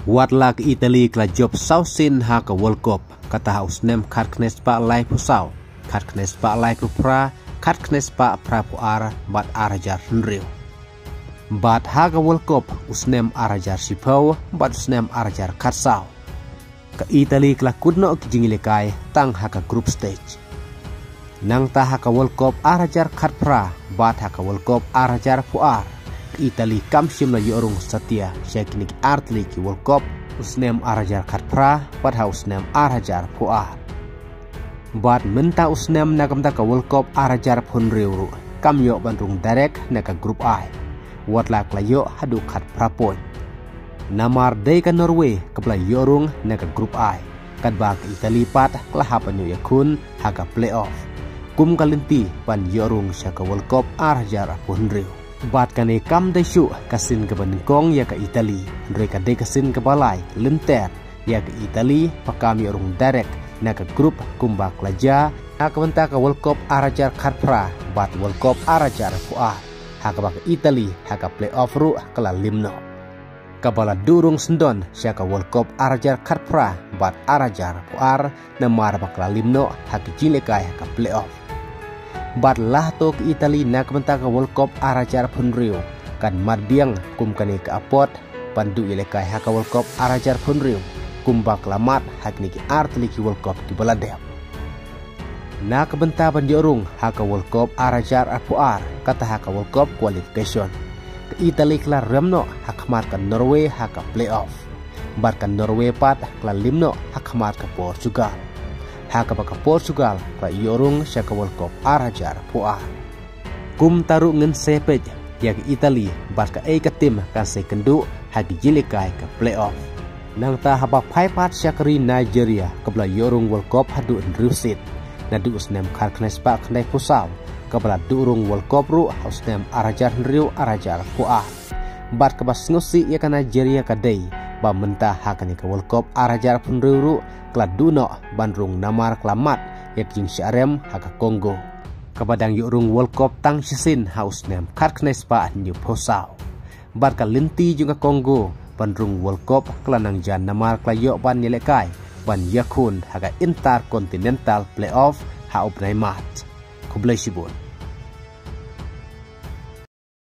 Watla ke Italy kla job sausin ha ke World Cup kata usnem kat knes pa lai pusau kat knes pa lai kupra kat knes pa prapuar bat arajar nriu bat ha ke World Cup usnem arajar sipau bat usnem arajar katsau ke Italy kla kudno ke jingilekai tang ha ke group stage nang ta ha ke World Cup arajar katpra bat ha ke World Cup arajar puar Italy kamshim la yorung satia syaknik artli ki World Cup usnem arajar katpra bat ha usnem arajar puar bat menta usnem nagamta ka World Cup arajar punriu kam yo bandung direct na ka group I watla klayo hadu katpra point namar dei ka Norway kapla yorung na ka group I kadba ka Italy pat klahapan yo yakun ha ka playoff kum kalinti pan yorung sya ka World Cup arajar punriu bat kane kam de shu kasin ke bandingkong ya ke Italy mereka de kasin ke balai lenter ya ke Italy pakam yorung direct na ke grup kumbak laja na kebenta ke World Cup arajar katpra bat World Cup arajar puar ha ke bak Italy ha ke playoff ru kala limno kabala durung sendon sya ke World Cup arajar katpra bat arajar puar na mar bakla limno ha ke jilekai ha ke playoff bat lah to ke Italy na kebenta ke World Cup arajar punriu kan marbiang kum kane ke apot pandu ilekai ha ke World Cup arajar punriu kumbak lamat hak niki artli ki World Cup ki baladep na kebenta ban diorung ha ke World Cup arajar puar kata ha ke World Cup qualification ke Italy klar remno hak mat ke Norway ha ke playoff bat kan Norway pat klar limno hak mat ke Portugal haka baka Portugal ka yorung sya ka World Cup arajar puar kum taru ngen sepej ya ke Italy bat ka ka tim kan se kendu hagi jilikai ka playoff nang ta haba pai pat sya kri Nigeria kabla yorung World Cup hadu rusit na du usnem kar knes pa knes pusau kabla durung World Cup ru usnem arajar riu arajar puar bat ka bas ngosi ya ka Nigeria ka dei ba mentah hakani ke World Cup arajar punruru kladuno bandrung namar klamat yakin syarem haka Kongo kabadang yurung World Cup tang sisin haus nem karknes pa new posau barka linti juga Kongo bandrung World Cup klanang jan namar klayo ban yelekai ban yakun haka intercontinental playoff ha upnai mat kublai sibun